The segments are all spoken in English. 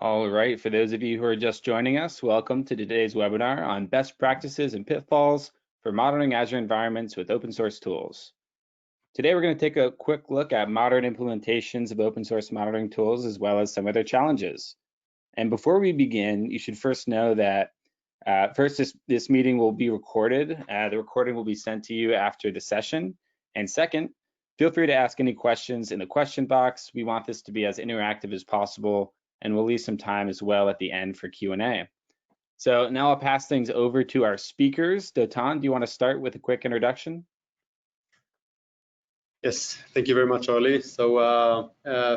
All right, for those of you who are just joining us, welcome to today's webinar on best practices and pitfalls for monitoring Azure environments with open source tools. Today, we're going to take a quick look at modern implementations of open source monitoring tools, as well as some of their challenges. And before we begin, you should first know that first, this meeting will be recorded. The recording will be sent to you after the session. And second, feel free to ask any questions in the question box. We want this to be as interactive as possible, and we'll leave some time as well at the end for Q&A. So now I'll pass things over to our speakers. Dotan, do you want to start with a quick introduction? Yes, thank you very much, Oli. So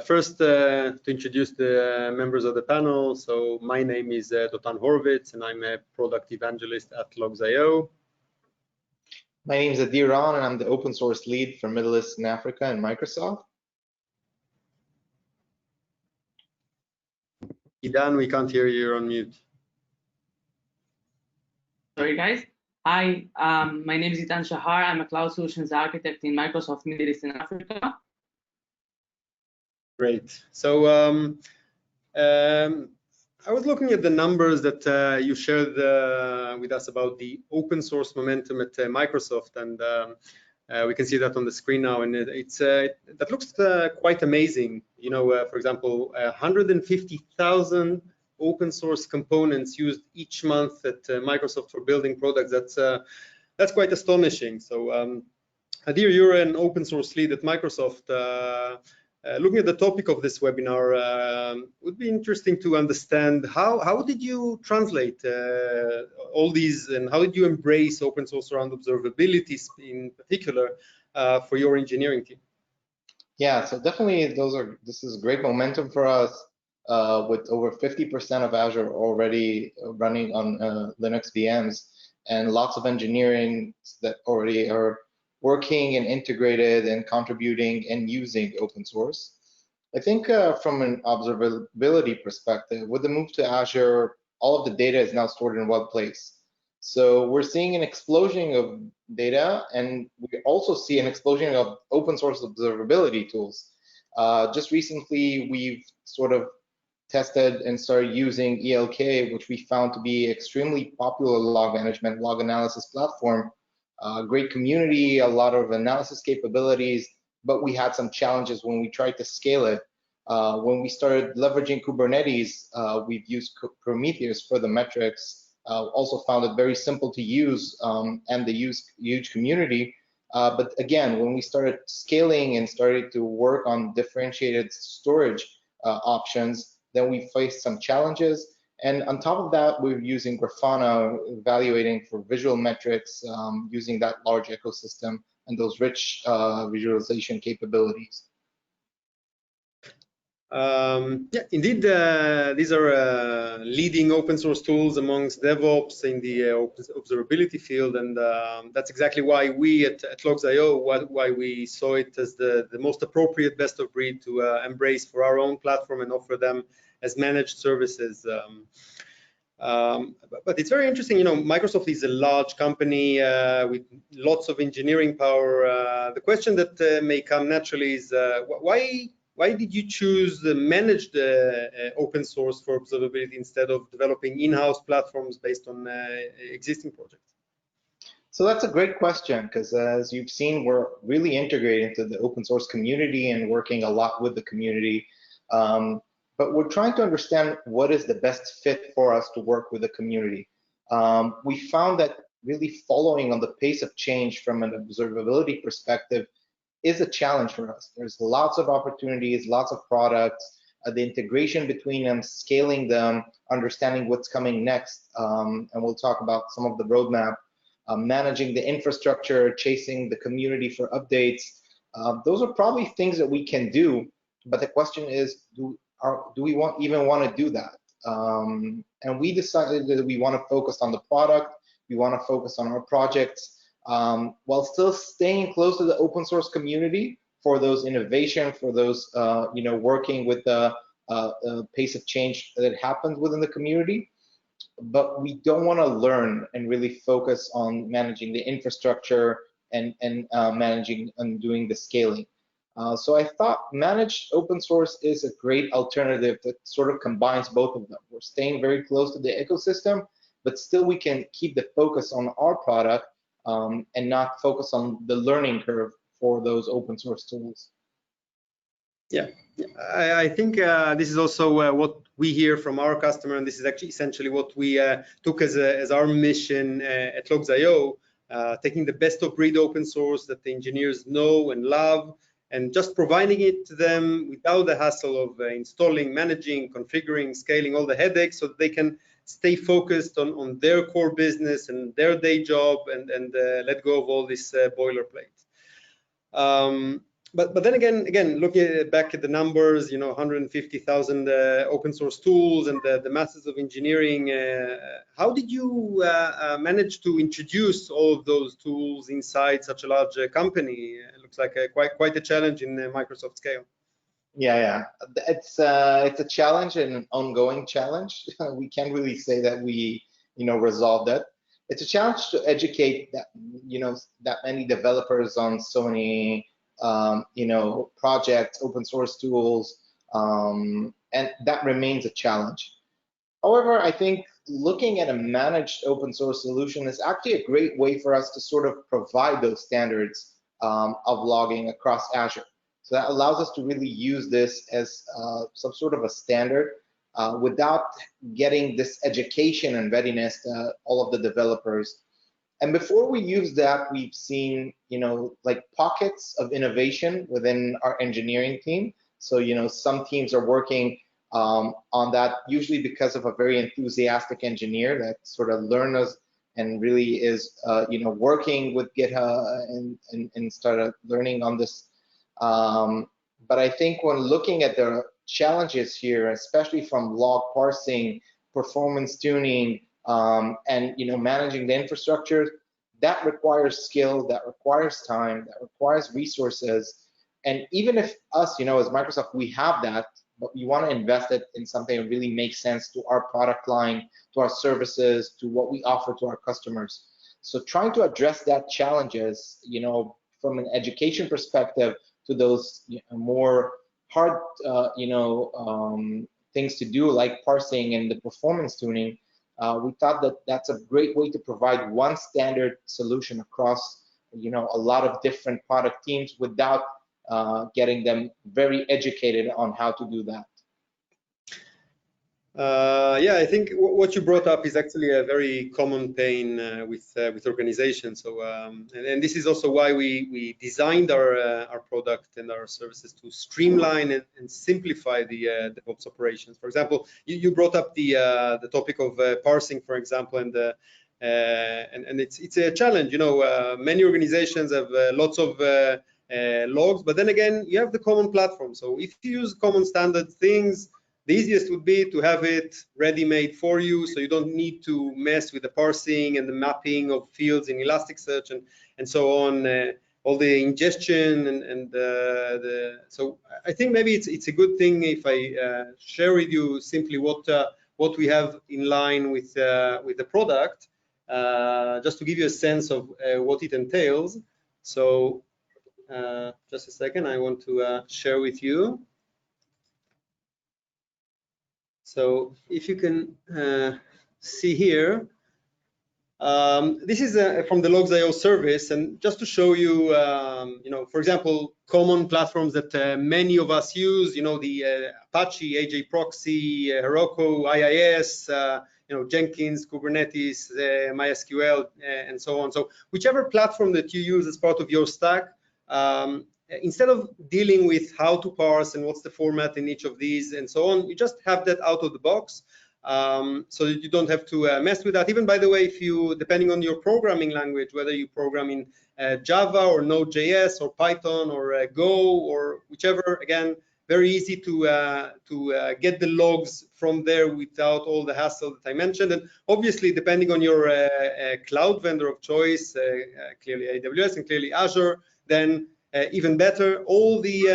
first, to introduce the members of the panel. So my name is Dotan Horovits, and I'm a product evangelist at Logz.io. My name is Adir, and I'm the open source lead for Middle East and Africa in Microsoft. Idan, we can't hear you, you're on mute. Sorry, guys. Hi, my name is Idan Shahar. I'm a cloud solutions architect in Microsoft Middle East and Africa. Great. So I was looking at the numbers that you shared with us about the open source momentum at Microsoft, and we can see that on the screen now, and that looks quite amazing. You know, for example, 150,000 open source components used each month at Microsoft for building products. That's quite astonishing. So Adir, you're an open source lead at Microsoft. Looking at the topic of this webinar, would be interesting to understand how did you translate all these, and how did you embrace open source around observability in particular for your engineering team? Yeah, so definitely this is great momentum for us with over 50% of Azure already running on Linux VMs, and lots of engineering that already are working and integrated and contributing and using open source. I think from an observability perspective, with the move to Azure, all of the data is now stored in one place. So we're seeing an explosion of data, and we also see an explosion of open source observability tools. Just recently, we've sort of tested and started using ELK, which we found to be extremely popular log management, log analysis platform. Great community, a lot of analysis capabilities, but we had some challenges when we tried to scale it. When we started leveraging Kubernetes, we've used Prometheus for the metrics, also found it very simple to use, and the huge community. But again, when we started scaling and started to work on differentiated storage options, then we faced some challenges. And on top of that, we're using Grafana, evaluating for visual metrics, using that large ecosystem and those rich visualization capabilities. Yeah, indeed, these are leading open source tools amongst DevOps in the observability field, and that's exactly why we at Logz.io, why we saw it as the most appropriate best of breed to embrace for our own platform and offer them as managed services. But it's very interesting, you know, Microsoft is a large company with lots of engineering power. The question that may come naturally is why did you choose the managed open source for observability instead of developing in-house platforms based on existing projects? So that's a great question, because as you've seen, we're really integrated into the open source community and working a lot with the community. But we're trying to understand what is the best fit for us to work with the community. We found that really following on the pace of change from an observability perspective is a challenge for us. There's lots of opportunities, lots of products, the integration between them, scaling them, understanding what's coming next, and we'll talk about some of the roadmap, managing the infrastructure, chasing the community for updates. Those are probably things that we can do, but the question is, do we even want to do that? And we decided that we want to focus on the product, we want to focus on our projects, while still staying close to the open source community for those innovation, for those working with the pace of change that happens within the community. But we don't want to learn and really focus on managing the infrastructure and managing and doing the scaling. So I thought managed open source is a great alternative that sort of combines both of them. We're staying very close to the ecosystem, but still we can keep the focus on our product and not focus on the learning curve for those open source tools. Yeah, I think this is also what we hear from our customer, and this is actually essentially what we took as our mission at Logz.io, taking the best of breed open source that the engineers know and love, and just providing it to them without the hassle of installing, managing, configuring, scaling, all the headaches, so that they can stay focused on their core business and their day job, and let go of all this boilerplate. But then again, looking back at the numbers, 150,000 open source tools and the masses of engineering, how did you manage to introduce all of those tools inside such a large company? It looks like quite a challenge in Microsoft scale. Yeah, it's a challenge and an ongoing challenge. We can't really say that we resolved it. It's a challenge to educate that that many developers on so many projects, open source tools, and that remains a challenge. However, I think looking at a managed open source solution is actually a great way for us to sort of provide those standards of logging across Azure. So that allows us to really use this as some sort of a standard without getting this education and readiness to all of the developers. And before we use that, we've seen, like pockets of innovation within our engineering team. So, some teams are working on that, usually because of a very enthusiastic engineer that sort of learns and really is, working with GitHub and started learning on this. But I think when looking at the challenges here, especially from log parsing, performance tuning, and managing the infrastructure, that requires skill, that requires time, that requires resources. And even if us, as Microsoft, we have that, but we want to invest it in something that really makes sense to our product line, to our services, to what we offer to our customers. So trying to address that challenges, from an education perspective to those more hard, things to do, like parsing and the performance tuning, we thought that that's a great way to provide one standard solution across, a lot of different product teams without getting them very educated on how to do that. Yeah, I think what you brought up is actually a very common pain with organizations. So, and this is also why we designed our product and our services to streamline and simplify the DevOps operations. For example, you brought up the topic of parsing, for example, and it's a challenge. Many organizations have lots of logs, but then again, you have the common platform. So if you use common standard things, the easiest would be to have it ready-made for you, so you don't need to mess with the parsing and the mapping of fields in Elasticsearch and so on, all the ingestion and so I think maybe it's a good thing if I share with you simply what we have in line with the product, just to give you a sense of what it entails. So just a second, I want to share with you. So if you can see here, this is from the Logz.io service, and just to show you, for example, common platforms that many of us use, the Apache, AJ Proxy, Heroku, IIS, Jenkins, Kubernetes, MySQL, and so on. So whichever platform that you use as part of your stack, instead of dealing with how to parse and what's the format in each of these and so on, you just have that out of the box, so that you don't have to mess with that. Even, by the way, if you, depending on your programming language, whether you program in Java or Node.js or Python or Go or whichever, again, very easy to get the logs from there without all the hassle that I mentioned. And obviously, depending on your cloud vendor of choice, clearly AWS and clearly Azure, then even better, all the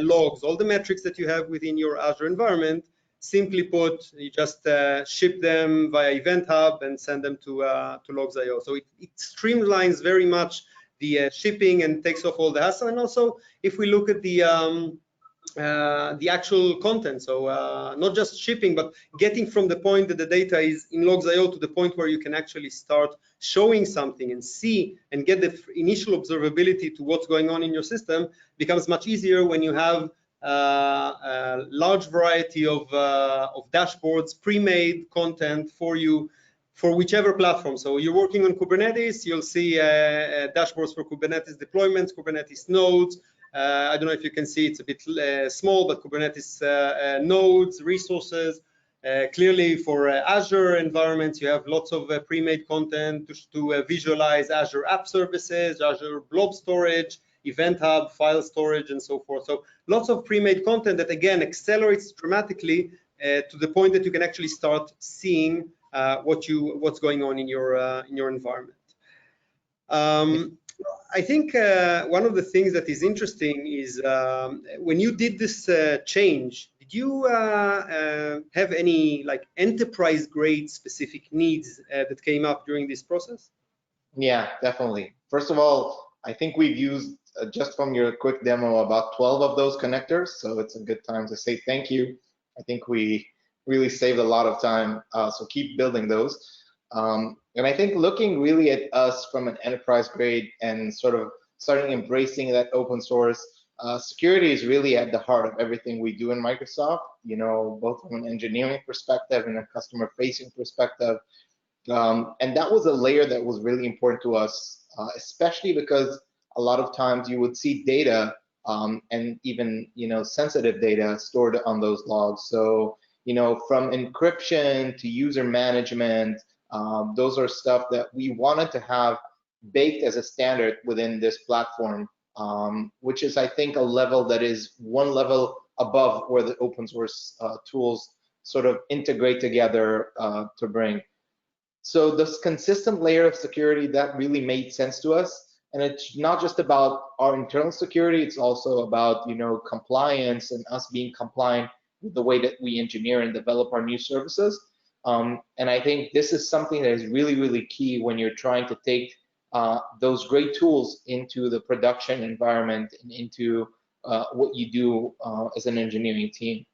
logs, all the metrics that you have within your Azure environment, simply put, you just ship them via Event Hub and send them to Logs.io. So it streamlines very much shipping and takes off all the hassle. And also, if we look at the actual content, so not just shipping, but getting from the point that the data is in Logz.io to the point where you can actually start showing something and see and get the initial observability to what's going on in your system becomes much easier when you have a large variety of dashboards, pre-made content for you for whichever platform. So you're working on Kubernetes, you'll see dashboards for Kubernetes deployments, Kubernetes nodes. I don't know if you can see, it's a bit small, but Kubernetes nodes, resources. Clearly for Azure environments, you have lots of pre-made content to visualize Azure App Services, Azure Blob Storage, Event Hub, file storage, and so forth. So lots of pre-made content that, again, accelerates dramatically to the point that you can actually start seeing what's going on in your environment. I think one of the things that is interesting is when you did this change, did you have any like enterprise grade specific needs that came up during this process? Yeah, definitely. First of all, I think we've used just from your quick demo about 12 of those connectors, so it's a good time to say thank you. I think we really saved a lot of time, so keep building those. And I think looking really at us from an enterprise grade and sort of starting embracing that open source, security is really at the heart of everything we do in Microsoft, you know, both from an engineering perspective and a customer facing perspective. And that was a layer that was really important to us, especially because a lot of times you would see data and even, you know, sensitive data stored on those logs. So, you know, from encryption to user management, those are stuff that we wanted to have baked as a standard within this platform, which is, I think, a level that is one level above where the open source tools sort of integrate together to bring. So this consistent layer of security, that really made sense to us. And it's not just about our internal security, it's also about, you know, compliance and us being compliant with the way that we engineer and develop our new services. And I think this is something that is really, really key when you're trying to take those great tools into the production environment and into what you do as an engineering team.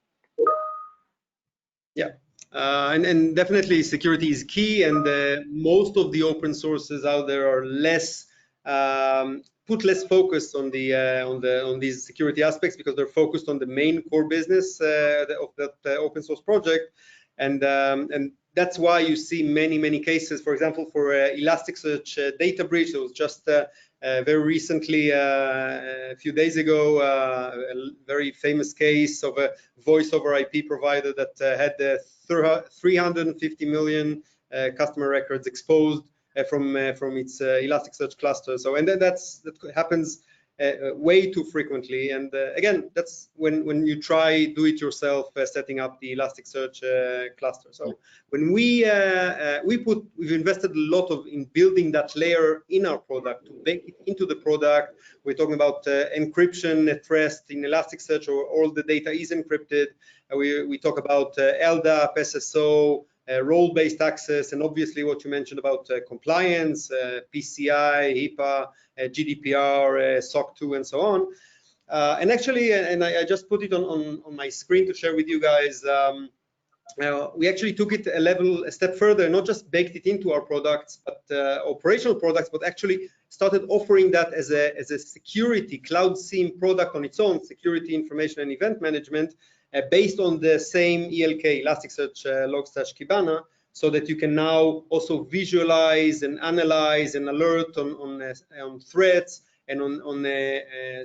Yeah, and definitely security is key, and most of the open sources out there are less put less focus on these security aspects because they're focused on the main core business of that open source project, and that's why you see many cases. For example, for Elasticsearch data breach, that was just very recently, a few days ago, a very famous case of a voice over IP provider that had 350 million customer records exposed from its Elasticsearch cluster. So, and that happens way too frequently. And again, that's when you try do it yourself, setting up the Elasticsearch cluster. So when we've invested a lot in building that layer in our product to bake it into the product. We're talking about encryption at rest in Elasticsearch, or all the data is encrypted. We talk about LDAP, SSO, role-based access, and obviously what you mentioned about compliance, PCI, HIPAA, GDPR, SOC 2, and so on. And actually, and I just put it on my screen to share with you guys, we actually took it a step further, not just baked it into our products, but operational products, but actually started offering that as a security cloud SIEM product on its own, security information and event management, based on the same ELK, Elasticsearch Logs/Kibana, so that you can now also visualize and analyze and alert on threats and on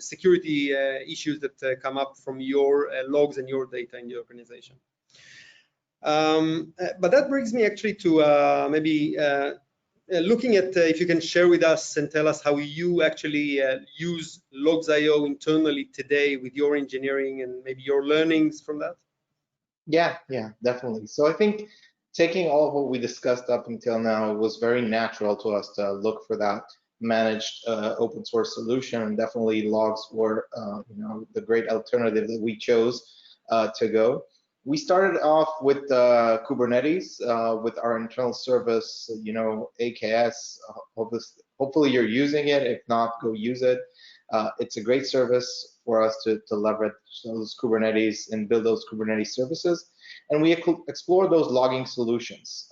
security issues that come up from your logs and your data in the organization. But that brings me actually to maybe looking at if you can share with us and tell us how you actually use Logz.io internally today with your engineering and maybe your learnings from that. Yeah, definitely. So I think taking all of what we discussed up until now, it was very natural to us to look for that managed open source solution, and definitely logs were you know, the great alternative that we chose to go. We started off with Kubernetes with our internal service, you know, AKS, hopefully you're using it. If not, go use it. It's a great service for us to leverage those Kubernetes and build those Kubernetes services. And we explore those logging solutions.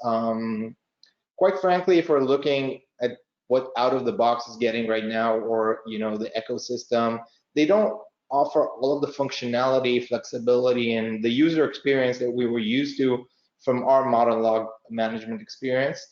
Quite frankly, if we're looking at what out of the box is getting right now, or the ecosystem, they don't offer all of the functionality, flexibility, and the user experience that we were used to from our modern log management experience.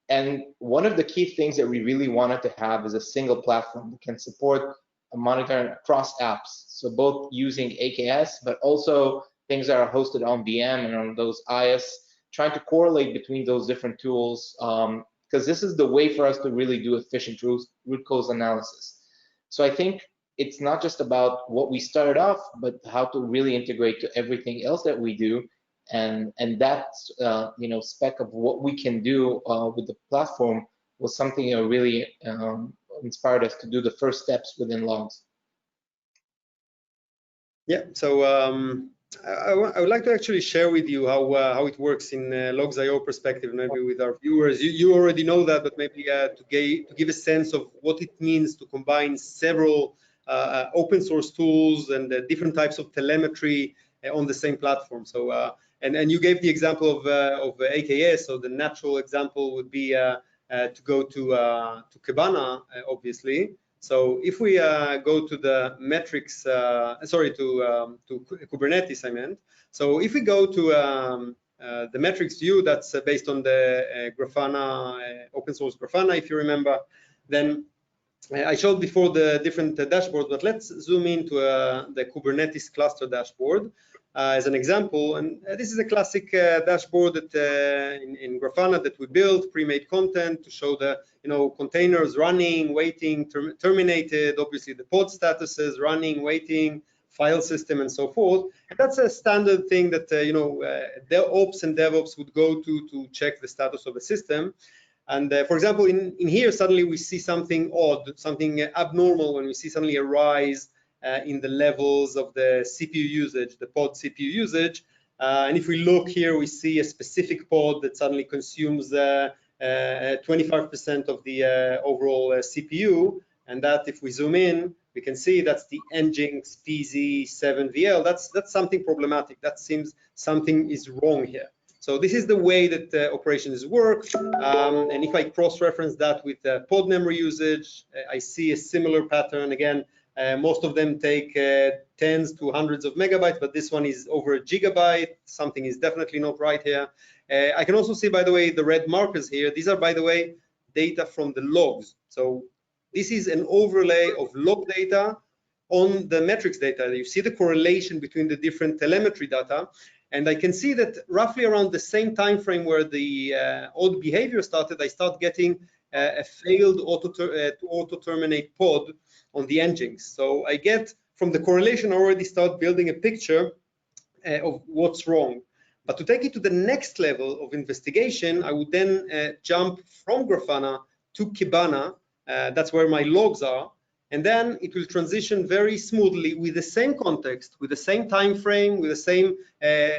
And one of the key things that we really wanted to have is a single platform that can support monitoring across apps. So both using AKS, but also things that are hosted on VM and on those IaaS, trying to correlate between those different tools, because this is the way for us to really do efficient root cause analysis. So I think it's not just about what we started off, but how to really integrate to everything else that we do. And that spec of what we can do with the platform was something that really inspired us to do the first steps within Logs. Yeah, so I would like to actually share with you how it works in Logz.io perspective, maybe with our viewers. You already know that, but maybe to give a sense of what it means to combine several open source tools and different types of telemetry on the same platform. So and you gave the example of AKS. So the natural example would be to go to Kibana, obviously. So if we go to the metrics, sorry, to Kubernetes, I meant. So if we go to the metrics view, that's based on the Grafana, open source Grafana, if you remember, then I showed before the different dashboards, but let's zoom into the Kubernetes cluster dashboard as an example. And this is a classic dashboard that in Grafana that we built, pre-made content to show the containers running, waiting, terminated, obviously the pod statuses, running, waiting, file system, and so forth. And that's a standard thing that DevOps and DevOps would go to check the status of a system. And for example, in here, suddenly we see something odd, something abnormal when we see suddenly a rise in the levels of the CPU usage, the pod CPU usage. And if we look here, we see a specific pod that suddenly consumes 25% of the overall CPU. And that, if we zoom in, we can see that's the Nginx PZ7VL. That's something problematic. That seems something is wrong here. So this is the way that operations work. And if I cross-reference that with pod memory usage, I see a similar pattern. Again, most of them take tens to hundreds of megabytes, but this one is over a gigabyte. Something is definitely not right here. I can also see, by the way, the red markers here. These are, by the way, data from the logs. So this is an overlay of log data on the metrics data. You see the correlation between the different telemetry data. And I can see that roughly around the same time frame where the odd behavior started, I start getting a failed auto-terminate pod on the Nginx. So I get, from the correlation, I already start building a picture of what's wrong. But to take it to the next level of investigation, I would then jump from Grafana to Kibana. That's where my logs are. And then it will transition very smoothly with the same context, with the same time frame, with the same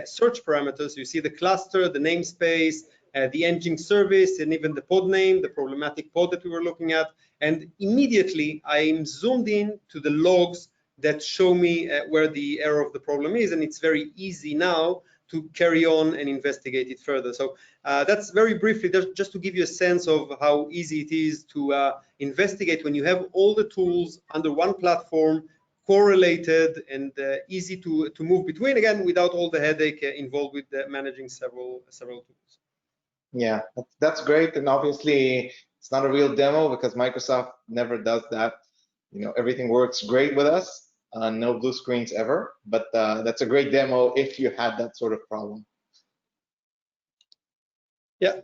search parameters. You see the cluster, the namespace, the Nginx service, and even the pod name, the problematic pod that we were looking at. And immediately I'm zoomed in to the logs that show me where the error of the problem is. And it's very easy now to carry on and investigate it further. So that's very briefly, just to give you a sense of how easy it is to investigate when you have all the tools under one platform, correlated and easy to move between, again, without all the headache involved with managing several tools. Yeah, that's great. And obviously, it's not a real demo because Microsoft never does that. Everything works great with us. No blue screens ever, but that's a great demo if you had that sort of problem. Yeah,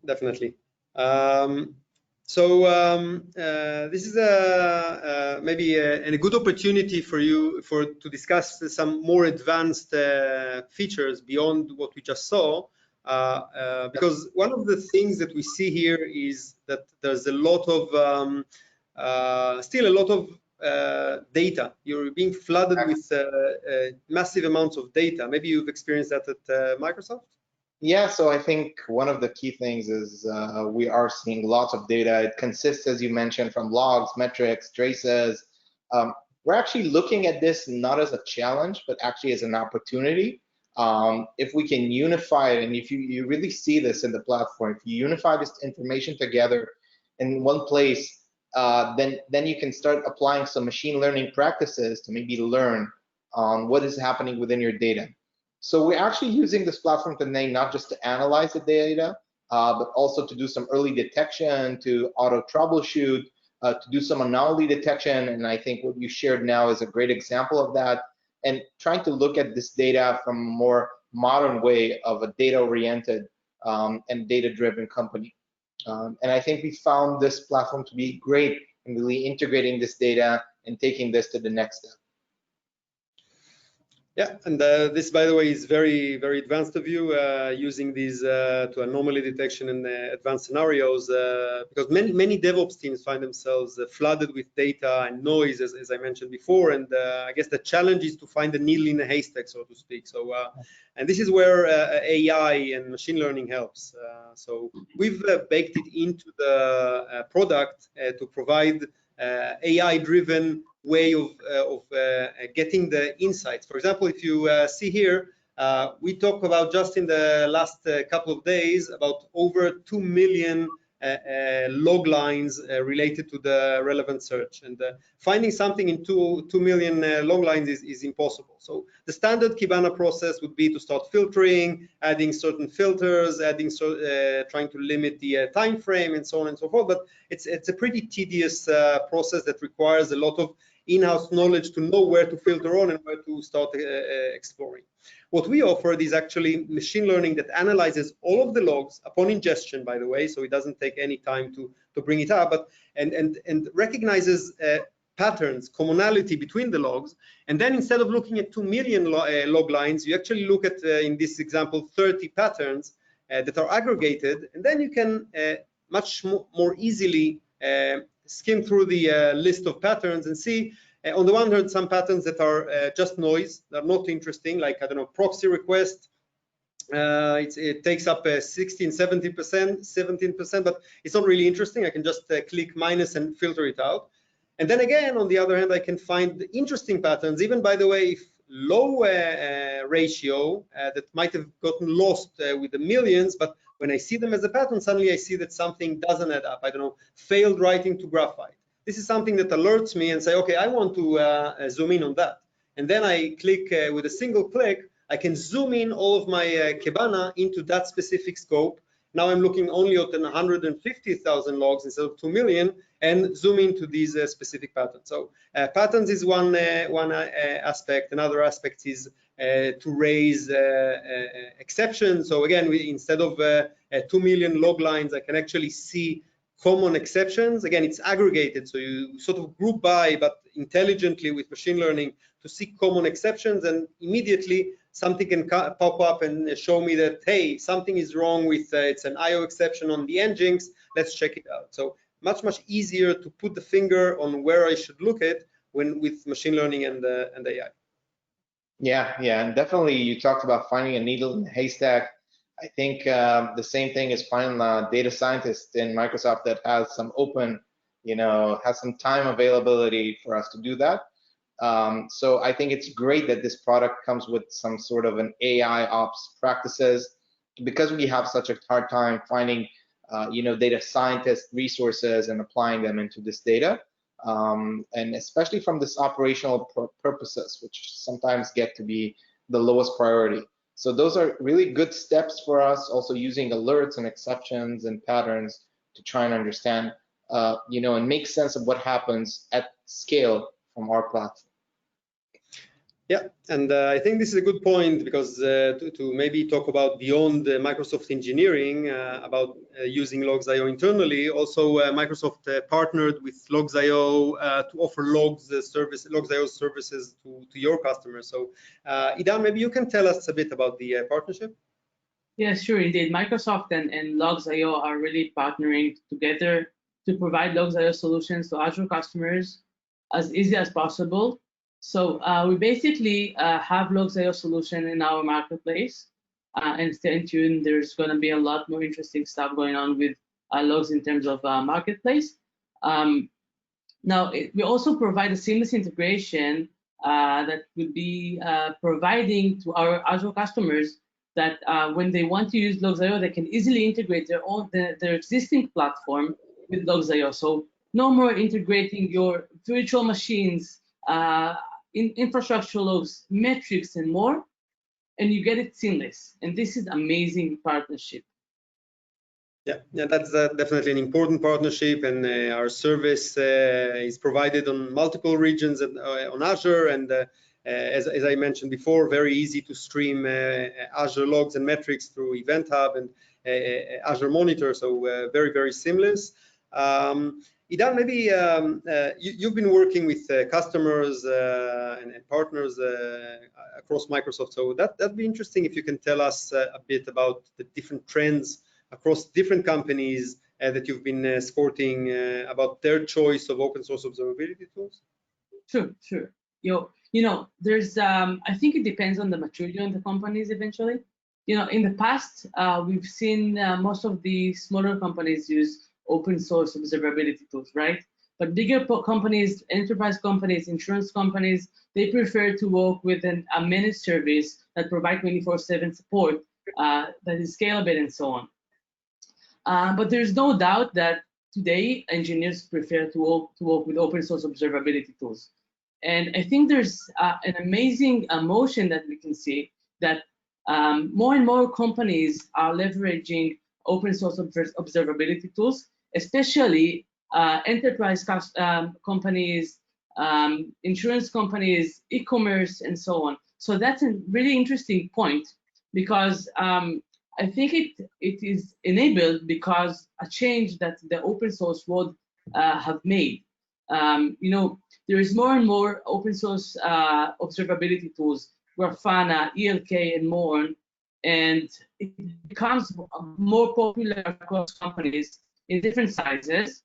definitely. This is maybe a good opportunity for you to discuss some more advanced features beyond what we just saw, because one of the things that we see here is that there's a lot of still a lot of data. You're being flooded with massive amounts of data. Maybe you've experienced that at Microsoft? Yeah, so I think one of the key things is we are seeing lots of data. It consists, as you mentioned, from logs, metrics, traces. We're actually looking at this not as a challenge, but actually as an opportunity. If we can unify it, and if you really see this in the platform, if you unify this information together in one place, then you can start applying some machine learning practices to maybe learn on what is happening within your data. So we're actually using this platform today not just to analyze the data, but also to do some early detection, to auto troubleshoot, to do some anomaly detection. And I think what you shared now is a great example of that. And trying to look at this data from a more modern way of a data-oriented and data-driven company. And I think we found this platform to be great in really integrating this data and taking this to the next step. Yeah, and this, by the way, is very, very advanced of you, using these to anomaly detection and advanced scenarios, because many DevOps teams find themselves flooded with data and noise, as I mentioned before, and I guess the challenge is to find the needle in a haystack, so to speak. So, and this is where AI and machine learning helps. So we've baked it into the product to provide AI-driven way of getting the insights. For example, if you see here, we talk about just in the last couple of days about over 2 million log lines related to the relevant search, and finding something in 2 million log lines is impossible. So the standard Kibana process would be to start filtering, adding certain filters, trying to limit the time frame, and so on and so forth. But it's a pretty tedious process that requires a lot of in-house knowledge to know where to filter on and where to start exploring. What we offered is actually machine learning that analyzes all of the logs upon ingestion, by the way, so it doesn't take any time to bring it up, but and recognizes patterns, commonality between the logs, and then instead of looking at 2 million log lines, you actually look at, in this example, 30 patterns that are aggregated, and then you can much more easily skim through the list of patterns and see, on the one hand, some patterns that are just noise, they're not interesting, like, I don't know, proxy request. It takes up 16, 17%, but it's not really interesting. I can just click minus and filter it out. And then again, on the other hand, I can find interesting patterns, even, by the way, if low ratio that might have gotten lost with the millions, but when I see them as a pattern, suddenly I see that something doesn't add up. I don't know, failed writing to graphite. This is something that alerts me and say, okay, I want to zoom in on that. And then I click with a single click, I can zoom in all of my Kibana into that specific scope. Now I'm looking only at 150,000 logs instead of 2 million, and zoom into these specific patterns. So patterns is one aspect. Another aspect is to raise exceptions. So again, instead of 2 million log lines, I can actually see common exceptions. Again, it's aggregated, so you sort of group by, but intelligently with machine learning, to see common exceptions, and immediately something can pop up and show me that, hey, something is wrong with it's an IO exception on the Nginx. Let's check it out. So much easier to put the finger on where I should look at when with machine learning and AI. Yeah, and definitely you talked about finding a needle in a haystack. I think the same thing is finding a data scientist in Microsoft that has some open, has some time availability for us to do that. So I think it's great that this product comes with some sort of an AI ops practices, because we have such a hard time finding, data scientist resources and applying them into this data. And especially from this operational purposes, which sometimes get to be the lowest priority. So those are really good steps for us, also using alerts and exceptions and patterns to try and understand, and make sense of what happens at scale from our platform. Yeah, and I think this is a good point, because to maybe talk about beyond Microsoft engineering, about using Logz.io internally. Also, Microsoft partnered with Logz.io to offer Logz.io services to your customers. So, Idan, maybe you can tell us a bit about the partnership. Yeah, sure, indeed. Microsoft and Logz.io are really partnering together to provide Logz.io solutions to Azure customers as easy as possible. So we basically have Logz.io solution in our marketplace. and stay tuned. There's going to be a lot more interesting stuff going on with Logs in terms of marketplace. Now, we also provide a seamless integration that would be providing to our Azure customers that when they want to use Logz.io, they can easily integrate their existing platform with Logz.io. So no more integrating your virtual machines, infrastructure logs, metrics, and more, and you get it seamless. And this is amazing partnership. Yeah, that's definitely an important partnership, and our service is provided on multiple regions on Azure, and as I mentioned before, very easy to stream Azure logs and metrics through Event Hub and Azure Monitor, so very seamless. Idan, maybe you've been working with customers and partners across Microsoft, so that'd be interesting if you can tell us a bit about the different trends across different companies that you've been escorting about their choice of open source observability tools? Sure. You know, there's I think it depends on the maturity of the companies eventually. You know, in the past, we've seen most of the smaller companies use open source observability tools, right? But bigger companies, enterprise companies, insurance companies, they prefer to work with a managed service that provide 24/7 support that is scalable and so on. But there's no doubt that today engineers prefer to work with open source observability tools. And I think there's an amazing motion that we can see that more and more companies are leveraging open source observability tools, especially enterprise companies, insurance companies, e-commerce, and so on. So that's a really interesting point because I think it is enabled because a change that the open source world have made. You know, there is more and more open source observability tools, Grafana, ELK, and more, and it becomes more popular across companies in different sizes.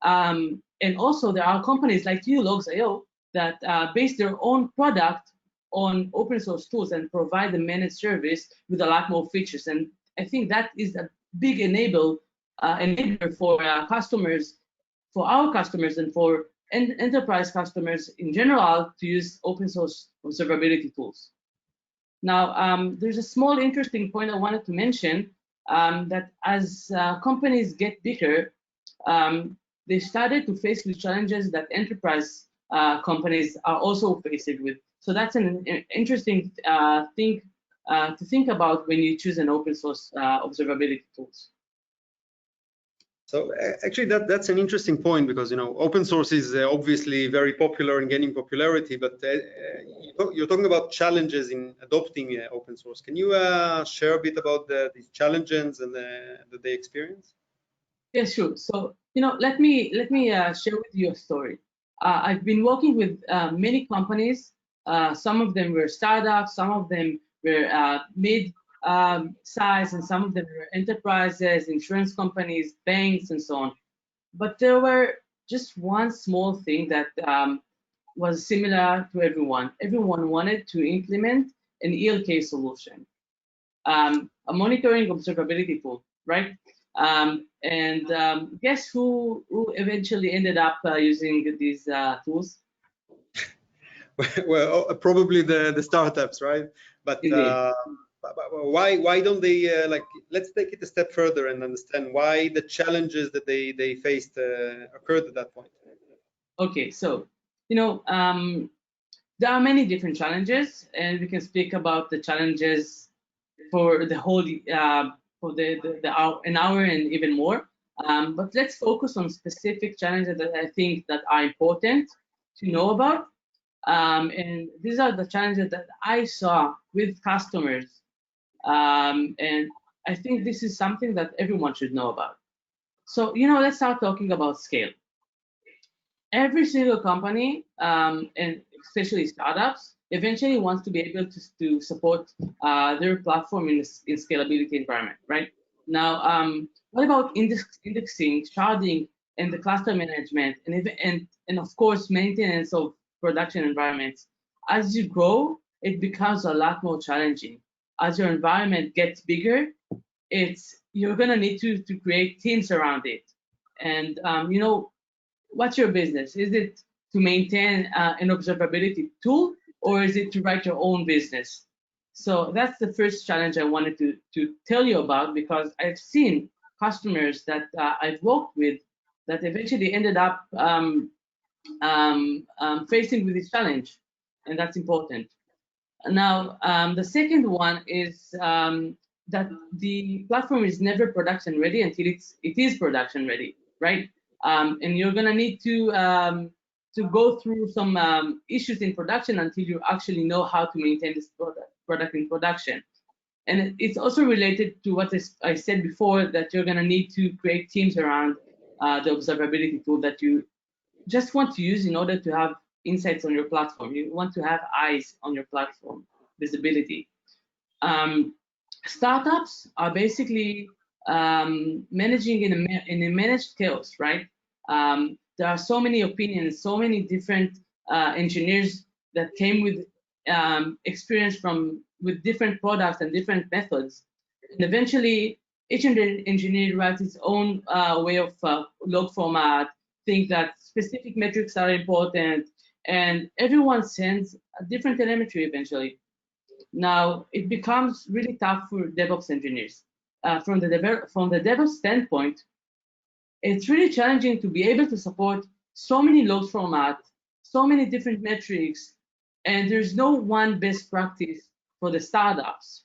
And also there are companies like Logz.io that base their own product on open source tools and provide the managed service with a lot more features. And I think that is a big enabler for customers, for our customers and for enterprise customers in general to use open source observability tools. Now, there's a small interesting point I wanted to mention that as companies get bigger, they started to face the challenges that enterprise companies are also facing with. So that's an interesting thing to think about when you choose an open source observability tools. So actually, that's an interesting point because open source is obviously very popular and gaining popularity, but you're talking about challenges in adopting open source. Can you share a bit about these challenges and that they experience? Yeah, sure. So let me share with you a story. I've been working with many companies. Some of them were startups, some of them were mid-size, and some of them were enterprises, insurance companies, banks, and so on. But there were just one small thing that was similar to everyone. Everyone wanted to implement an ELK solution, a monitoring observability tool, right? Guess who eventually ended up using these tools? Well, probably the startups, right? But why don't they let's take it a step further and understand why the challenges that they faced occurred at that point. Okay, so there are many different challenges, and we can speak about the challenges for the whole for an hour and even more. But let's focus on specific challenges that I think that are important to know about. And these are the challenges that I saw with customers. And I think this is something that everyone should know about. So, let's start talking about scale. Every single company, and especially startups, eventually wants to be able to support their platform in scalability environment, right? Now, what about indexing, sharding, and the cluster management, and of course, maintenance of production environments? As you grow, it becomes a lot more challenging. as your environment gets bigger, you're gonna need to create teams around it. And you know, what's your business? Is it to maintain an observability tool, or is it to write your own business? So that's the first challenge I wanted to tell you about, because I've seen customers that I've worked with that eventually ended up facing with this challenge, and that's important. Now, the second one is that the platform is never production ready until it is production ready, right? And you're gonna need to go through some issues in production until you actually know how to maintain this product in production. And it's also related to what I said before, that you're gonna need to create teams around the observability tool that you just want to use in order to have insights on your platform. You want to have eyes on your platform, visibility. Startups are basically managing in a managed chaos, right? There are so many opinions, so many different engineers that came with experience with different products and different methods. And eventually, each engineer writes its own way of log format, think that specific metrics are important, and everyone sends a different telemetry eventually. Now, it becomes really tough for DevOps engineers. From the DevOps standpoint, it's really challenging to be able to support so many logs formats, so many different metrics, and there's no one best practice for the startups.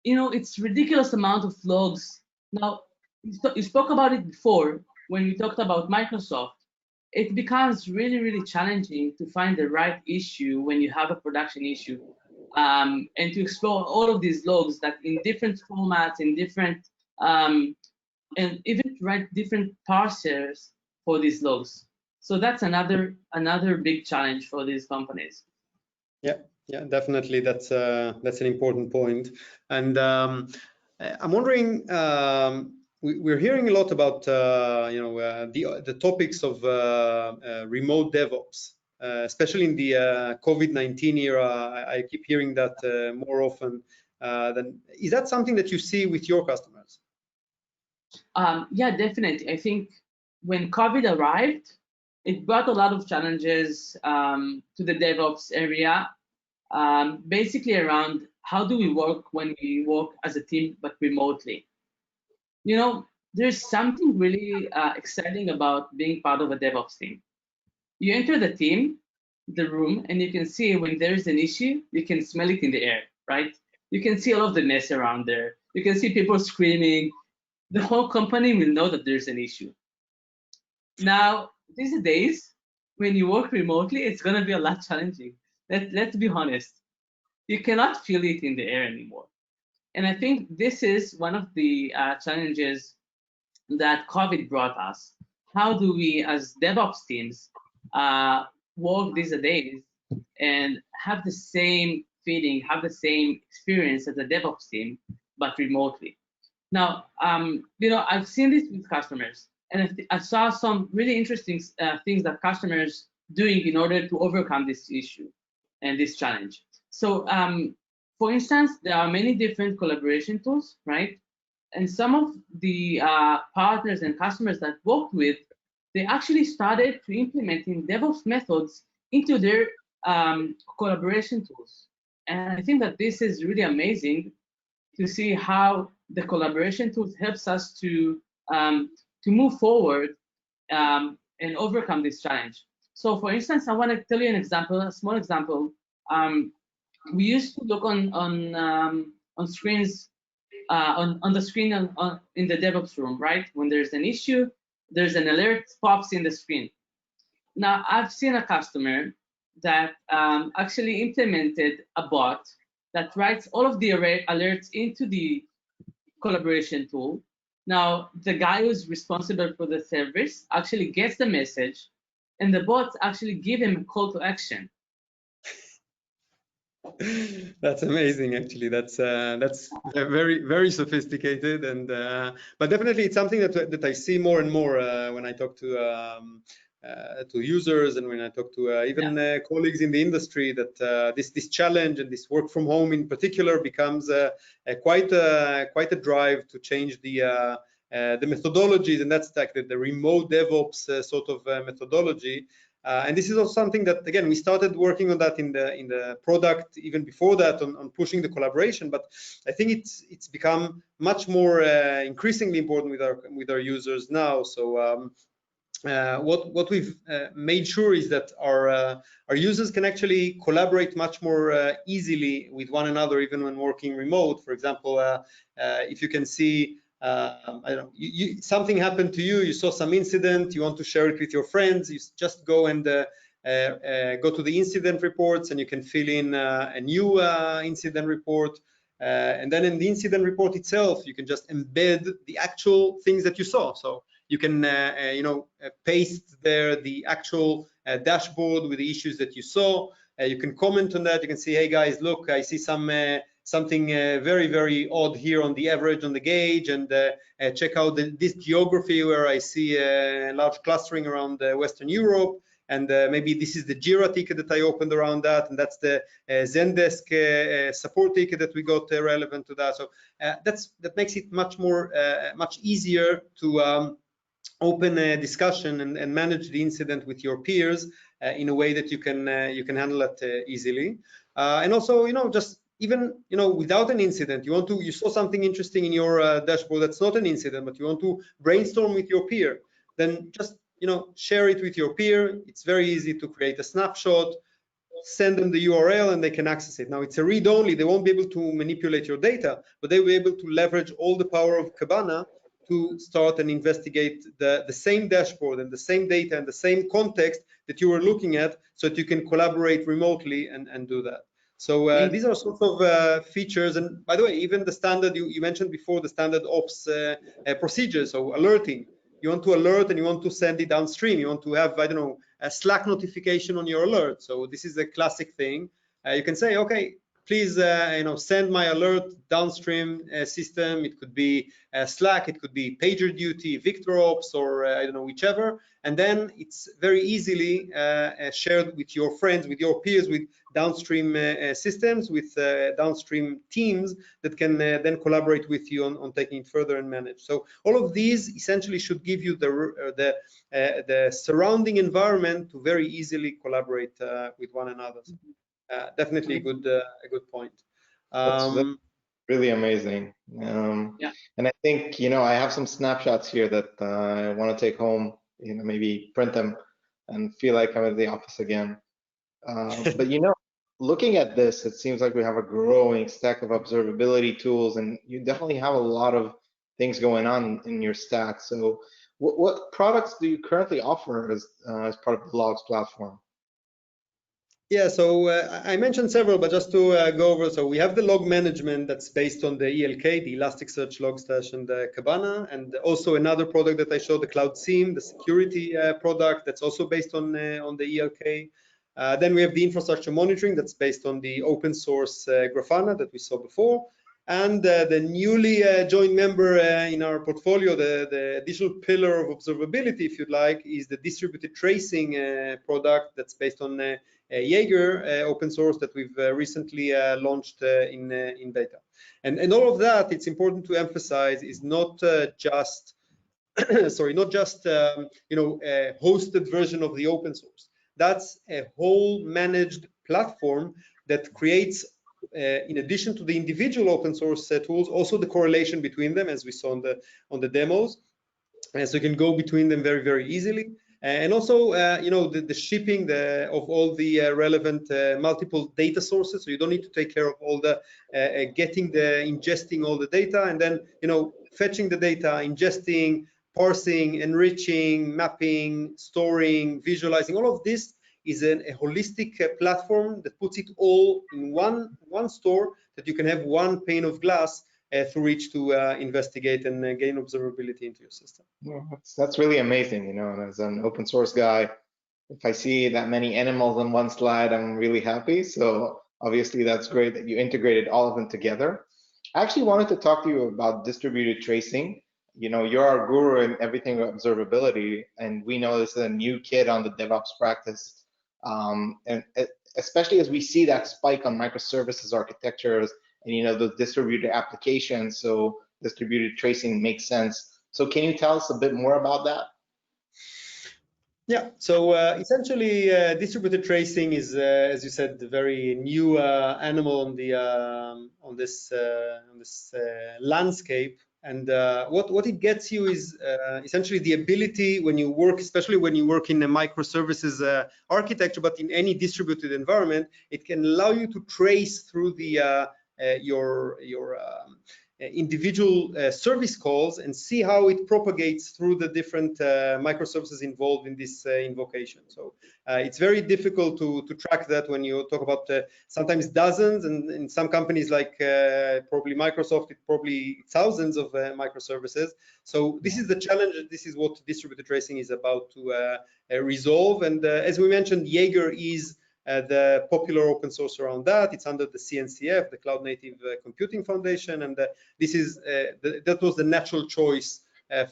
You know, it's ridiculous amount of logs. Now, you spoke about it before when we talked about Microsoft. It becomes really, really challenging to find the right issue when you have a production issue, and to explore all of these logs that in different formats, in different, and even to write different parsers for these logs. So that's another big challenge for these companies. Yeah, definitely. That's an important point. And I'm wondering, we're hearing a lot about the topics of remote DevOps, especially in the COVID-19 era. I keep hearing that more often. Is that something that you see with your customers? Yeah, definitely. I think when COVID arrived, it brought a lot of challenges to the DevOps area, basically around how do we work when we work as a team but remotely. You know, there's something really exciting about being part of a DevOps team. You enter the room, and you can see when there's an issue, you can smell it in the air, right? You can see all of the mess around there. You can see people screaming. The whole company will know that there's an issue. Now, these days, when you work remotely, it's going to be a lot challenging. Let's be honest. You cannot feel it in the air anymore. And I think this is one of the challenges that COVID brought us. How do we, as DevOps teams, work these days and have the same feeling, have the same experience as a DevOps team, but remotely? Now, you know, I've seen this with customers, and I saw some really interesting things that customers doing in order to overcome this issue and this challenge. So, for instance, there are many different collaboration tools, right? And some of the partners and customers that worked with, they actually started to implementing DevOps methods into their collaboration tools. And I think that this is really amazing to see how the collaboration tools helps us to move forward and overcome this challenge. So, for instance, I want to tell you an example, a small example. We used to look on screens, on the screen in the DevOps room, right? When there's an issue, there's an alert pops in the screen. Now, I've seen a customer that actually implemented a bot that writes all of the alerts into the collaboration tool. Now, the guy who's responsible for the service actually gets the message, and the bots actually give him a call to action. That's amazing, actually. That's very, very sophisticated, and but definitely it's something that I see more and more when I talk to users, and when I talk to even colleagues in the industry, that this challenge and this work from home in particular becomes quite a drive to change the methodologies, and that's like the remote DevOps sort of methodology. And this is also something that, again, we started working on that in the product even before that, on pushing the collaboration. But I think it's become much more increasingly important with our users now. So what we've made sure is that our users can actually collaborate much more easily with one another, even when working remote. For example, if you can see, I don't know, something happened to you, you saw some incident, you want to share it with your friends, you just go and go to the incident reports, and you can fill in a new incident report. And then in the incident report itself, you can just embed the actual things that you saw. So you can paste there the actual dashboard with the issues that you saw. You can comment on that. You can say, hey guys, look, I see something very, very odd here on the average on the gauge, and check out this geography where I see a large clustering around Western Europe, and maybe this is the Jira ticket that I opened around that, and that's the Zendesk support ticket that we got relevant to that. So that makes it much easier to open a discussion and manage the incident with your peers in a way that you can handle it easily. And also, just even without an incident, you saw something interesting in your dashboard that's not an incident, but you want to brainstorm with your peer, then just share it with your peer. It's very easy to create a snapshot, send them the URL, and they can access it. Now it's a read only, they won't be able to manipulate your data, but they will be able to leverage all the power of Kibana to start and investigate the same dashboard and the same data and the same context that you were looking at, so that you can collaborate remotely and do that. So these are sort of features. And by the way, even the standard you mentioned before, the standard ops procedures, so alerting. You want to alert and you want to send it downstream. You want to have, I don't know, a Slack notification on your alert. So this is a classic thing. You can say, okay, please, send my alert downstream system. It could be Slack, it could be PagerDuty, VictorOps, or I don't know, whichever. And then it's very easily shared with your friends, with your peers, with downstream systems, with downstream teams that can then collaborate with you on taking it further and manage. So all of these essentially should give you the surrounding environment to very easily collaborate with one another. Definitely a good point. That's really amazing. And I think I have some snapshots here that I want to take home. Maybe print them and feel like I'm at the office again. But looking at this, it seems like we have a growing stack of observability tools, and you definitely have a lot of things going on in your stack. So what products do you currently offer as part of the Logs platform? Yeah, so I mentioned several, but just to go over, so we have the log management that's based on the ELK, the Elasticsearch Logstash, and the Kibana, and also another product that I showed, the Cloud SIEM, the security product that's also based on the ELK. Then we have the infrastructure monitoring that's based on the open source Grafana that we saw before. And the newly joined member in our portfolio, the additional pillar of observability, if you'd like, is the distributed tracing product that's based on Jaeger open source that we've recently launched in beta. And all of that, it's important to emphasize, is not just sorry, not just a hosted version of the open source. That's a whole managed platform that creates, in addition to the individual open source tools, also the correlation between them, as we saw on the demos. So you can go between them very, very easily. And also, the shipping of all the relevant multiple data sources. So you don't need to take care of all the ingesting all the data, and then fetching the data, ingesting, parsing, enriching, mapping, storing, visualizing. All of this is a holistic platform that puts it all in one store, that you can have one pane of glass through which to investigate and gain observability into your system. Well, that's really amazing. And as an open source guy, if I see that many animals on one slide, I'm really happy. So obviously that's great that you integrated all of them together. I actually wanted to talk to you about distributed tracing you're our guru in everything observability, and we know this is a new kid on the DevOps practice. And especially as we see that spike on microservices architectures and those distributed applications, so distributed tracing makes sense. So can you tell us a bit more about that? Yeah, so essentially distributed tracing is, as you said, a very new animal on this landscape. And what it gets you is essentially the ability when you work, especially when you work in a microservices architecture, but in any distributed environment, it can allow you to trace through the your individual service calls and see how it propagates through the different microservices involved in this invocation. So it's very difficult to track that when you talk about sometimes dozens, and in some companies like probably Microsoft, it's probably thousands of microservices. So this is the challenge. This is what distributed tracing is about to resolve. And as we mentioned, Jaeger is the popular open source around that. It's under the CNCF, the Cloud Native Computing Foundation, and that was the natural choice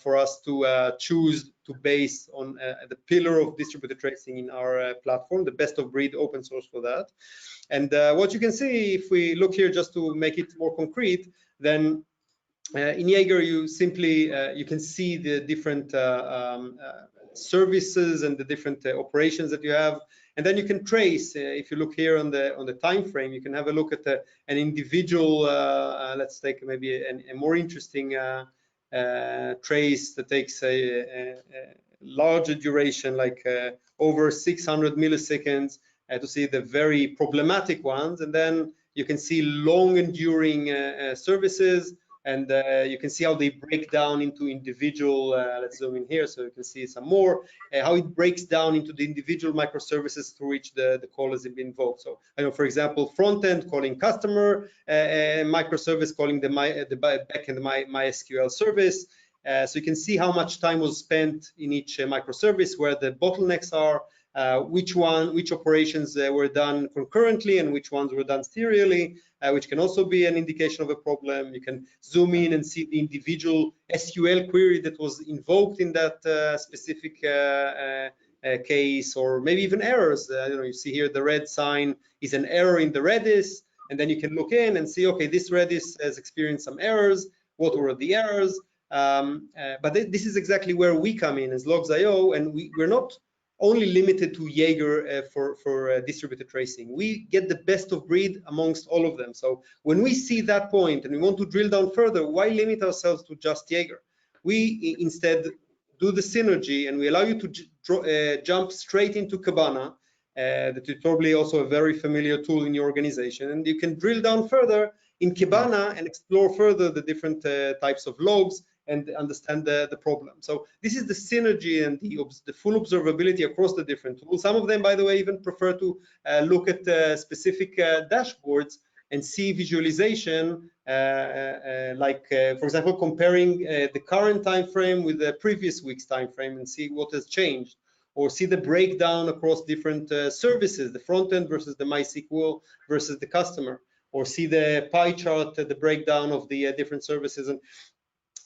for us to choose to base on the pillar of distributed tracing in our platform, the best of breed open source for that. And what you can see, if we look here just to make it more concrete, then in Jaeger you simply you can see the different services and the different operations that you have. And then you can trace. If you look here on the time frame, you can have a look at an individual. Let's take maybe a more interesting trace that takes a larger duration, like over 600 milliseconds, to see the very problematic ones. And then you can see long enduring services. And you can see how they break down into individual, let's zoom in here so you can see some more, how it breaks down into the individual microservices through which the call has been invoked. So I know, for example, front end calling customer, microservice calling the backend MySQL service. So you can see how much time was spent in each microservice, where the bottlenecks are, which operations were done concurrently and which ones were done serially, which can also be an indication of a problem. You can zoom in and see the individual SQL query that was invoked in that specific case, or maybe even errors. You see here the red sign is an error in the Redis, and then you can look in and see, okay, this Redis has experienced some errors. What were the errors? But this is exactly where we come in as Logz.io, and we're not only limited to Jaeger for distributed tracing. We get the best of breed amongst all of them. So when we see that point and we want to drill down further, why limit ourselves to just Jaeger? We instead do the synergy, and we allow you to jump straight into Kibana. That is probably also a very familiar tool in your organization, and you can drill down further in Kibana and explore further the different types of logs and understand the problem. So this is the synergy and the full observability across the different tools. Some of them, by the way, even prefer to look at specific dashboards and see visualization, like, for example, comparing the current time frame with the previous week's time frame and see what has changed, or see the breakdown across different services, the front end versus the MySQL versus the customer, or see the pie chart, the breakdown of the different services. And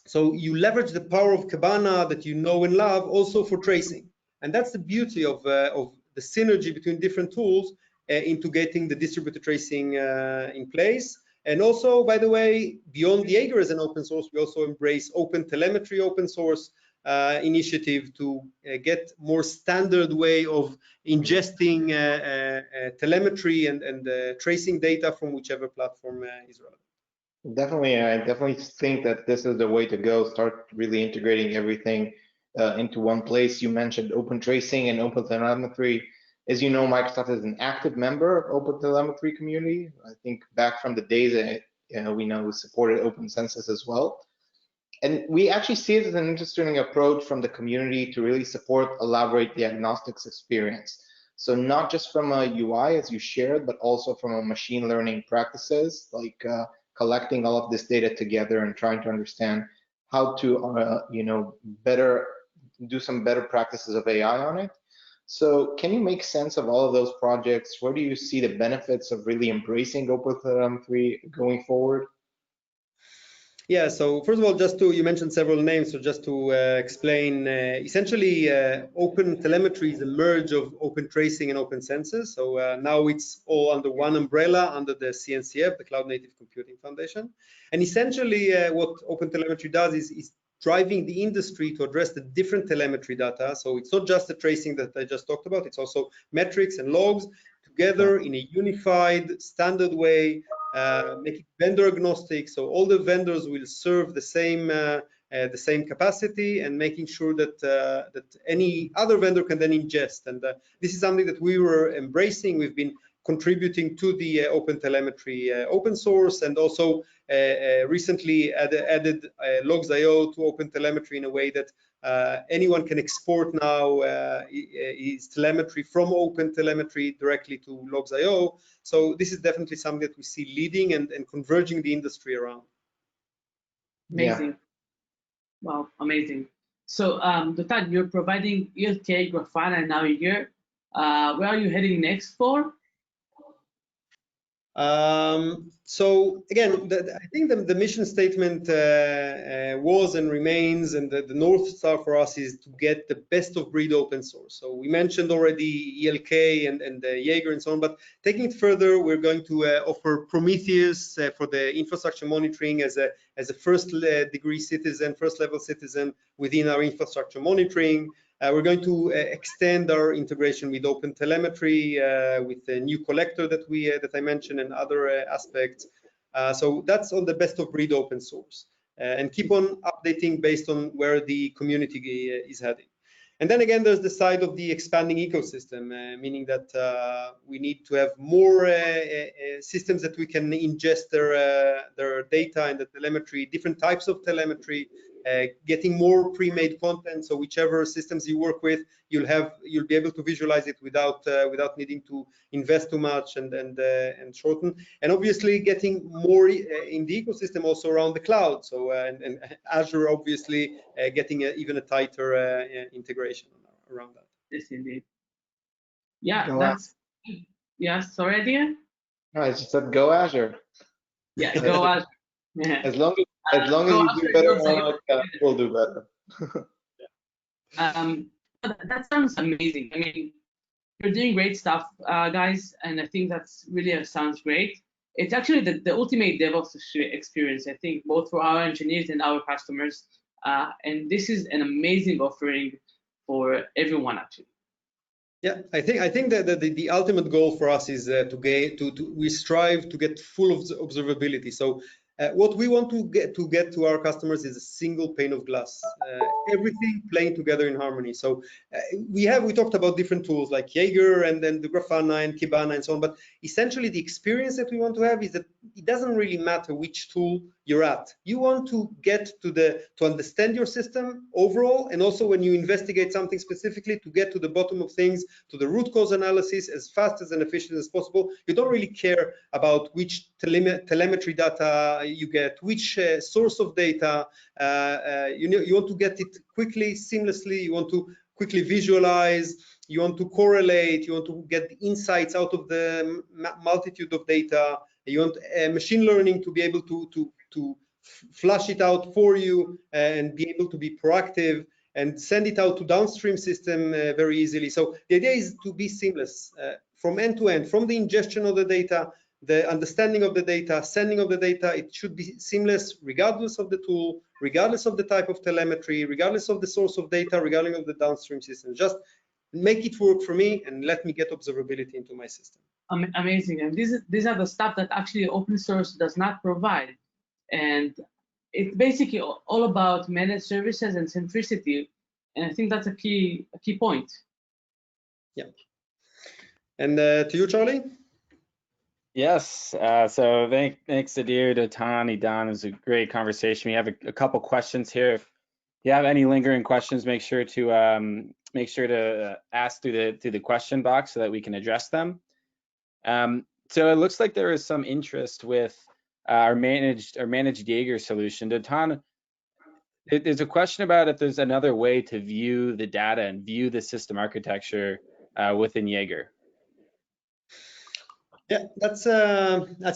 so you leverage the power of Kibana that you know and love also for tracing. And that's the beauty of the synergy between different tools into getting the distributed tracing in place. And also, by the way, beyond the Jaeger as an open source, we also embrace open telemetry open source initiative to get more standard way of ingesting telemetry and tracing data from whichever platform is relevant. Definitely, I definitely think that this is the way to go. Start really integrating everything into one place. You mentioned open tracing and open telemetry. As you know, Microsoft is an active member of open telemetry community. I think back from the days that we know we supported open census as well. And we actually see it as an interesting approach from the community to really support elaborate diagnostics experience. So not just from a UI as you shared, but also from a machine learning practices, like collecting all of this data together and trying to understand how to better do some better practices of AI on it. So can you make sense of all of those projects? Where do you see the benefits of really embracing open telemetry going forward? Yeah, so first of all, you mentioned several names, so just to explain, essentially Open Telemetry is a merge of Open Tracing and Open Sensors. So now it's all under one umbrella under the CNCF, the Cloud Native Computing Foundation. And essentially what Open Telemetry does is driving the industry to address the different telemetry data. So it's not just the tracing that I just talked about, it's also metrics and logs together in a unified, standard way, make it vendor agnostic, so all the vendors will serve the same capacity, and making sure that that any other vendor can then ingest. And this is something that we were embracing. We've been contributing to the Open Telemetry open source, and also recently added Logz.io to Open Telemetry in a way that anyone can export now his telemetry from Open Telemetry directly to Logz.io. So this is definitely something that we see leading and converging the industry around. Amazing. Yeah. Wow, amazing. So, Dotan, you're providing ELK, Grafana, and now Adir. Where are you heading next for? So again, I think the mission statement was and remains, and the North Star for us is to get the best of breed open source. So we mentioned already ELK and Jaeger and so on, but taking it further, we're going to offer Prometheus for the infrastructure monitoring as a first degree citizen, first level citizen within our infrastructure monitoring. We're going to extend our integration with Open Telemetry, with the new collector that I mentioned, and other aspects. So that's on the best of breed open source, and keep on updating based on where the community is heading. And then again, there's the side of the expanding ecosystem, meaning that we need to have more systems that we can ingest their data and the telemetry, different types of telemetry, getting more pre-made content. So whichever systems you work with, you'll be able to visualize it without needing to invest too much and shorten. And obviously getting more in the ecosystem also around the cloud. So and Azure obviously getting even a tighter integration around that. Yes, indeed. Yeah, that's. Yeah, sorry, Adir? No, I just said go Azure. Yeah, go Azure. Yeah. As long as you do better on we'll do better. That sounds amazing. I mean, you're doing great stuff, guys, and I think that's really sounds great. It's actually the ultimate DevOps experience, I think, both for our engineers and our customers. And this is an amazing offering for everyone, actually. Yeah, I think that the ultimate goal for us is we strive to get full of observability. So what we want to get to our customers is a single pane of glass, everything playing together in harmony. So we talked about different tools like Jaeger and then the Grafana and Kibana and so on, but essentially the experience that we want to have is that it doesn't really matter which tool you're at. You want to get to understand your system overall, and also when you investigate something specifically, to get to the bottom of things, to the root cause analysis as fast and efficient as possible. You don't really care about which telemetry data you get, which source of data. You want to get it quickly, seamlessly. You want to quickly visualize. You want to correlate. You want to get the insights out of the multitude of data. You want machine learning to be able to flush it out for you and be able to be proactive and send it out to downstream system very easily. So the idea is to be seamless from end to end, from the ingestion of the data, the understanding of the data, sending of the data. It should be seamless regardless of the tool, regardless of the type of telemetry, regardless of the source of data, regardless of the downstream system. Just make it work for me and let me get observability into my system. Amazing. And these are the stuff that actually open source does not provide. And it's basically all about managed services and centricity. And I think that's a key point. Yeah. And to you, Charlie? Yes. So thanks, Adir, Dotan, Idan. It was a great conversation. We have a couple questions here. If you have any lingering questions, make sure to ask through the question box so that we can address them. So it looks like there is some interest with our managed Jaeger solution. Dotan, there's a question about if there's another way to view the data and view the system architecture within Jaeger. Yeah, that's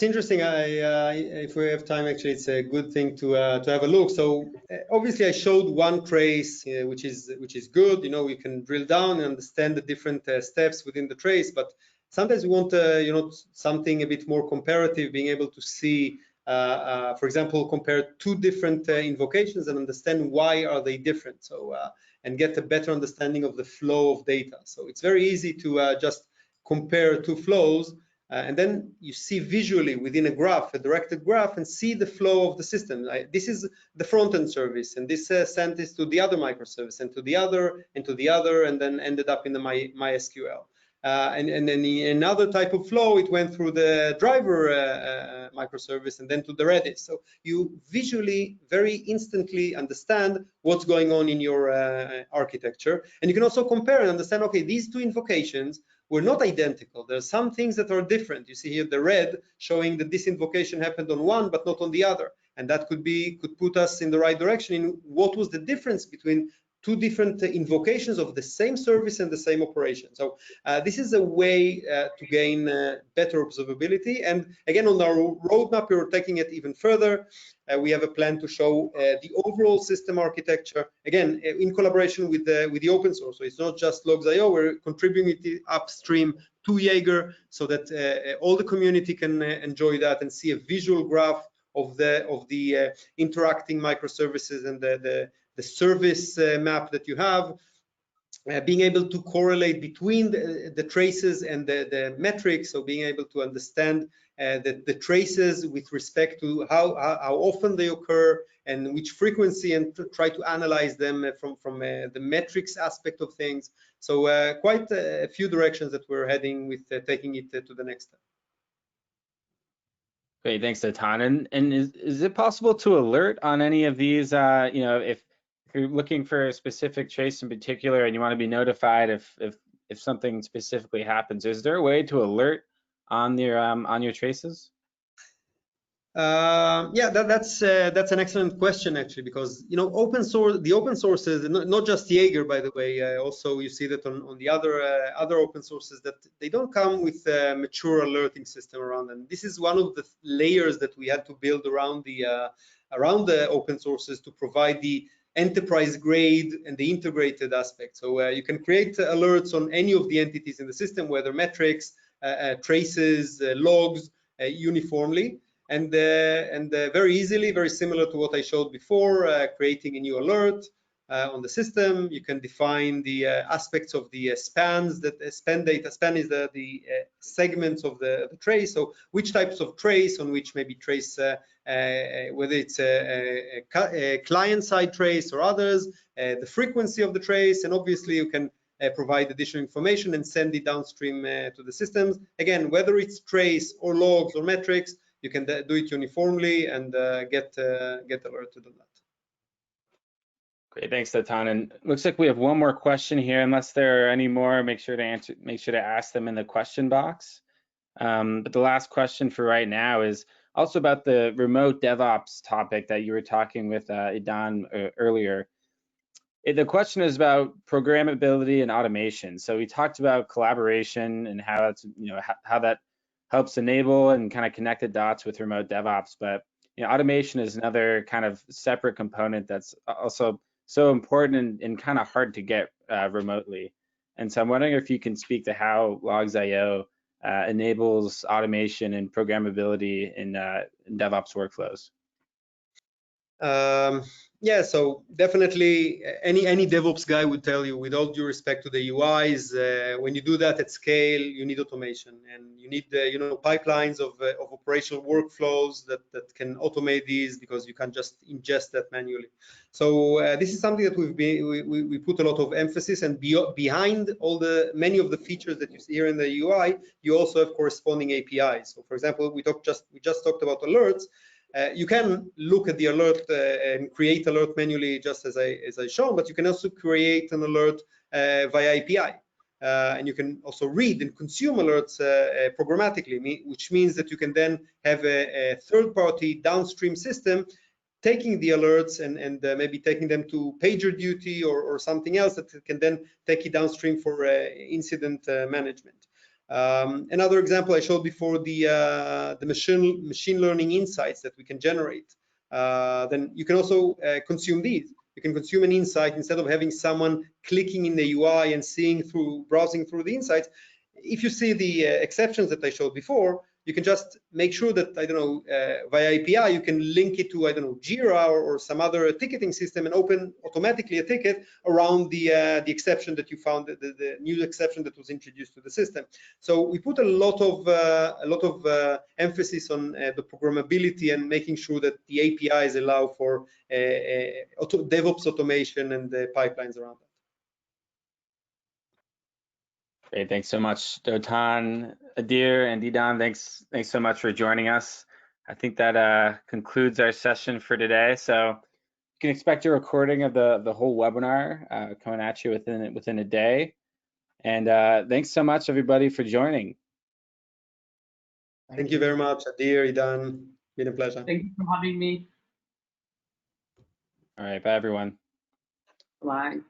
interesting. If we have time, actually, it's a good thing to have a look. So obviously, I showed one trace, which is good. You know, we can drill down and understand the different steps within the trace. But sometimes we want, you know, something a bit more comparative, being able to see, for example, compare two different invocations and understand why are they different. So and get a better understanding of the flow of data. So it's very easy to just compare two flows. And then you see visually within a graph, a directed graph, and see the flow of the system. This is the front-end service, and this sent this to the other microservice, and to the other, and to the other, and then ended up in the MySQL. And then in another type of flow, it went through the driver microservice and then to the Redis. So you visually, very instantly understand what's going on in your architecture. And you can also compare and understand, okay, these two invocations were not identical. There are some things that are different. You see here the red showing that this invocation happened on one but not on the other, and that could put us in the right direction in what was the difference between two different invocations of the same service and the same operation. So this is a way to gain better observability. And again, on our roadmap, we're taking it even further. We have a plan to show the overall system architecture, again, in collaboration with the open source. So it's not just Logz.io, we're contributing it upstream to Jaeger so that all the community can enjoy that and see a visual graph of the interacting microservices and the service map that you have. Being able to correlate between the traces and the metrics, so being able to understand the traces with respect to how often they occur and which frequency, and to try to analyze them from the metrics aspect of things. So quite a few directions that we're heading with taking it to the next step. Great, thanks, Dotan. And is it possible to alert on any of these? You know, if you're looking for a specific trace in particular and you want to be notified if something specifically happens, is there a way to alert on your traces? Yeah, that's an excellent question, actually, because you know, the open sources, not just Jaeger, by the way. Also, you see that on the other open sources, that they don't come with a mature alerting system around them. This is one of the layers that we had to build around the open sources to provide the enterprise grade and the integrated aspect. So you can create alerts on any of the entities in the system, whether metrics, traces, logs, uniformly. And very easily, very similar to what I showed before, creating a new alert on the system. You can define the aspects of the spans, that span data. Span is the segments of the trace. So which types of trace, on which maybe trace, whether it's a client-side trace or others, the frequency of the trace, and obviously you can provide additional information and send it downstream to the systems. Again, whether it's trace or logs or metrics, you can do it uniformly and get alerted on that. Great, thanks, Dotan. And looks like we have one more question here. Unless there are any more, make sure to ask them in the question box. But the last question for right now is also about the remote DevOps topic that you were talking with Idan earlier. The question is about programmability and automation. So we talked about collaboration and how that's, you know, how that helps enable and kind of connect the dots with remote DevOps. But you know, automation is another kind of separate component that's also so important and kind of hard to get remotely. And so I'm wondering if you can speak to how Logz.io enables automation and programmability in DevOps workflows. Yeah, so definitely any DevOps guy would tell you, with all due respect to the UIs, when you do that at scale, you need automation, and you need you know, pipelines of operational workflows that can automate these, because you can't just ingest that manually. So this is something that we put a lot of emphasis, and behind all many of the features that you see here in the UI, you also have corresponding APIs. So for example, we just talked about alerts. You can look at the alert and create alert manually, just as I shown, but you can also create an alert via API. And you can also read and consume alerts programmatically, which means that you can then have a third-party downstream system taking the alerts and maybe taking them to PagerDuty or something else that can then take it downstream for incident management. Another example I showed before, the machine learning insights that we can generate. Then you can also consume these. You can consume an insight instead of having someone clicking in the UI and browsing through the insights. If you see the exceptions that I showed before, you can just make sure that, I don't know, via API, you can link it to, I don't know, Jira or some other ticketing system and open automatically a ticket around the exception that you found, the new exception that was introduced to the system. So we put a lot of emphasis on the programmability and making sure that the APIs allow for DevOps automation and the pipelines around that. Great, thanks so much, Dotan, Adir, and Idan. Thanks so much for joining us. I think that concludes our session for today. So you can expect a recording of the whole webinar coming at you within a day. And thanks so much, everybody, for joining. Thank you very much, Adir, Idan. Been a pleasure. Thank you for having me. All right, bye, everyone. Bye.